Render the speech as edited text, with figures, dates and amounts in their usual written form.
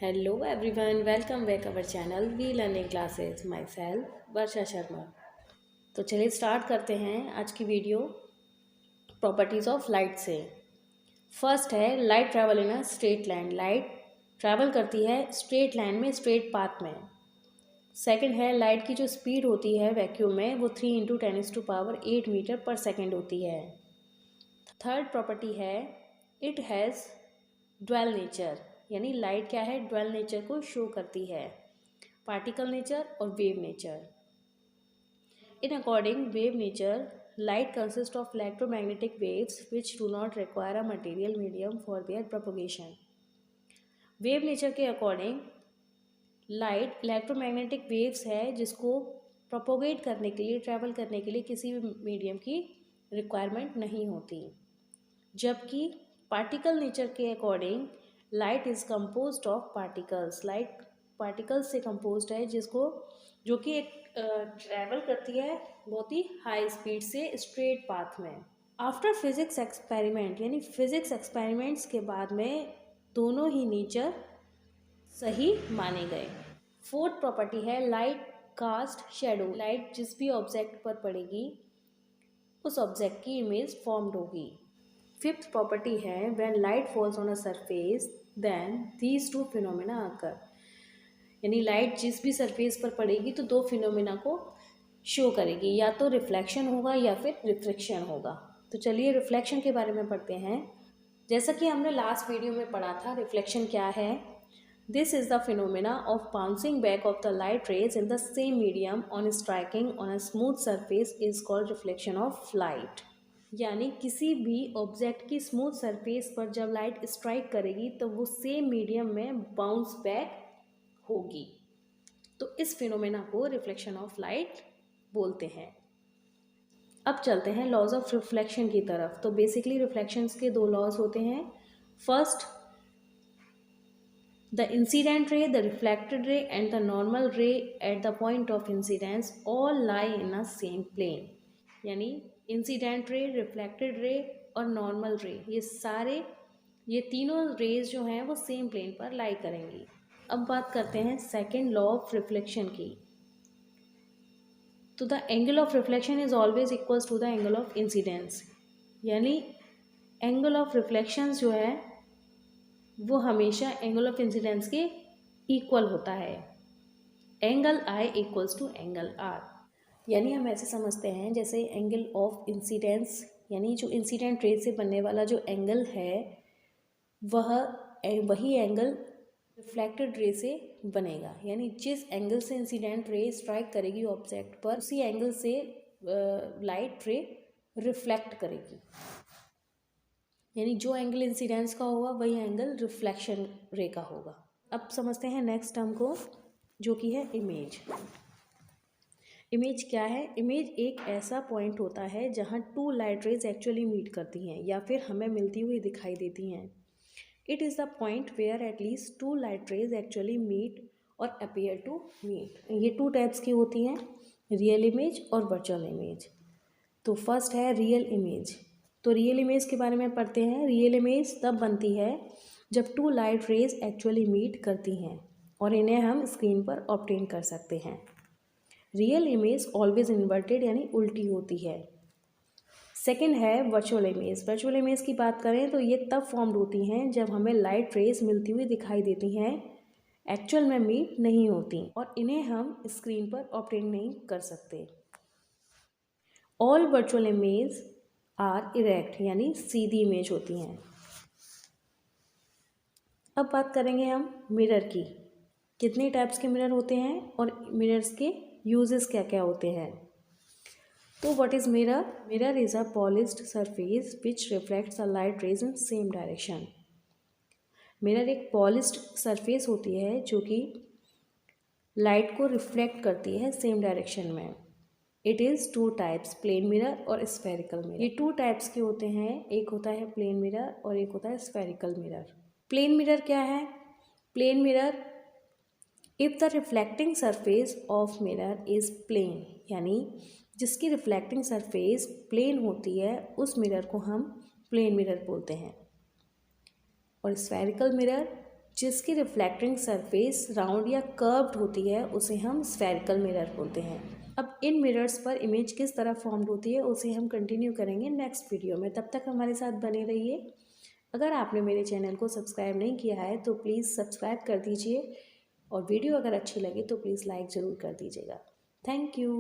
Hello everyone, welcome back our channel We Learning Classes. Myself वर्षा शर्मा। तो चलिए start करते हैं आज की वीडियो प्रॉपर्टीज ऑफ लाइट से। फर्स्ट है light travel in a straight line. Light travel करती है स्ट्रेट लाइन में, स्ट्रेट पाथ में। सेकंड है लाइट की जो स्पीड होती है वैक्यूम में वो 3 × 10⁸ मीटर पर सेकेंड होती है। थर्ड प्रॉपर्टी है इट हैज़ ड्वेल नेचर, यानी लाइट क्या है, ड्वेल नेचर को शो करती है, पार्टिकल नेचर और wave nature. In according wave nature, light consist of electromagnetic waves which do not require a material medium for their propagation. Wave nature के according light electromagnetic waves है जिसको propagate करने के लिए, travel करने के लिए किसी भी मीडियम की रिक्वायरमेंट नहीं होती। जबकि पार्टिकल नेचर के according light is composed of particles. Light particles से कंपोज्ड है जो कि एक ट्रैवल करती है बहुत ही हाई स्पीड से स्ट्रेट पाथ में। आफ्टर फिजिक्स एक्सपेरिमेंट, यानी फिजिक्स एक्सपेरिमेंट्स के बाद में दोनों ही नेचर सही माने गए। फोर्थ प्रॉपर्टी है लाइट कास्ट शेडो। लाइट जिस भी ऑब्जेक्ट पर पड़ेगी उस ऑब्जेक्ट की इमेज फॉर्म्ड होगी। फिफ्थ प्रॉपर्टी है when light falls on a surface then these two phenomena occur. यानी लाइट जिस भी सरफेस पर पड़ेगी तो दो फिनोमेना को शो करेगी, या तो रिफ्लेक्शन होगा या फिर रिफ्रैक्शन होगा। तो चलिए रिफ्लेक्शन के बारे में पढ़ते हैं। जैसा कि हमने लास्ट वीडियो में पढ़ा था, रिफ्लेक्शन क्या है। This is the phenomena of bouncing back of the light rays in the same medium on striking on a smooth surface is called reflection of light. यानी किसी भी ऑब्जेक्ट की स्मूथ सरफेस पर जब लाइट स्ट्राइक करेगी तो वो same medium में बाउंस बैक होगी। तो इस फिनोमेना को रिफ्लेक्शन ऑफ लाइट बोलते हैं। अब चलते हैं लॉज ऑफ रिफ्लेक्शन की तरफ। तो बेसिकली रिफ्लेक्शंस के दो लॉज होते हैं। First, the incident ray, the reflected ray and the normal ray at the point of incidence all lie in a same plane. यानी इंसिडेंट रे, रिफ्लेक्टेड रे और normal रे, ये तीनों रेज जो हैं वो सेम प्लेन पर लाई करेंगी। अब बात करते हैं सेकेंड लॉ ऑफ रिफ्लेक्शन की। तो the angle of reflection is always equals to the angle of incidence. यानी एंगल ऑफ रिफ्लेक्शन जो है वो हमेशा एंगल ऑफ इंसिडेंस के इक्वल होता है। Angle i equals to angle r. यानी हम ऐसे समझते हैं जैसे एंगल ऑफ इंसिडेंस, यानी जो इंसिडेंट रे से बनने वाला जो एंगल है वही एंगल रिफ्लेक्टेड रे से बनेगा। यानी जिस एंगल से इंसिडेंट रे स्ट्राइक करेगी ऑब्जेक्ट पर, उसी एंगल से लाइट रे रिफ्लेक्ट करेगी। यानी जो एंगल इंसिडेंस का होगा वही एंगल रिफ्लेक्शन रे का होगा। अब समझते हैं नेक्स्ट टर्म को, जो कि है इमेज। इमेज क्या है? इमेज एक ऐसा पॉइंट होता है जहाँ two light rays actually meet करती हैं या फिर हमें मिलती हुई दिखाई देती हैं। It is the point where at least two light rays actually meet और अपीयर टू मीट। ये टू टाइप्स की होती हैं, रियल इमेज और वर्चुअल इमेज। तो फर्स्ट है रियल इमेज। तो रियल इमेज के बारे में पढ़ते हैं। रियल इमेज तब बनती है जब two light rays actually meet करती हैं और इन्हें हम स्क्रीन पर ऑब्टेन कर सकते हैं। रियल इमेज ऑलवेज इन्वर्टेड, यानी उल्टी होती है। सेकेंड है वर्चुअल इमेज। वर्चुअल इमेज की बात करें तो ये तब फॉर्म्ड होती हैं जब हमें लाइट रेज मिलती हुई दिखाई देती हैं, एक्चुअल में मीट नहीं होती और इन्हें हम स्क्रीन पर ऑब्टेन नहीं कर सकते। All virtual image are erect, यानी सीधी इमेज होती हैं। अब बात करेंगे हम मिरर की। कितने टाइप्स के मिरर होते हैं और मिरर्स के यूजेस क्या क्या होते हैं। तो what is mirror? Mirror is a polished surface which reflects a light rays in same direction. Mirror एक पॉलिश्ड सरफेस होती है जो कि लाइट को रिफ्लेक्ट करती है सेम डायरेक्शन में। It is two types, plane mirror और स्फेरिकल मिरर। ये टू टाइप्स के होते हैं, एक होता है प्लेन मिरर और एक होता है स्फेरिकल मिरर। प्लेन मिरर क्या है? Plane mirror, if the reflecting surface of mirror is plane, यानी जिसकी रिफ्लेक्टिंग सरफेस प्लेन होती है उस मिरर को हम प्लेन मिरर बोलते हैं। और स्फेरिकल मिरर, जिसकी रिफ्लेक्टिंग सरफेस राउंड या कर्व्ड होती है उसे हम स्फेरिकल मिरर बोलते हैं। अब इन मिरर्स पर इमेज किस तरह फॉर्म्ड होती है उसे हम कंटिन्यू करेंगे नेक्स्ट वीडियो में। तब तक हमारे साथ बने रहिए। अगर आपने मेरे चैनल को सब्सक्राइब नहीं किया है तो प्लीज़ सब्सक्राइब कर दीजिए और वीडियो अगर अच्छी लगे तो प्लीज़ लाइक ज़रूर कर दीजिएगा। Thank you.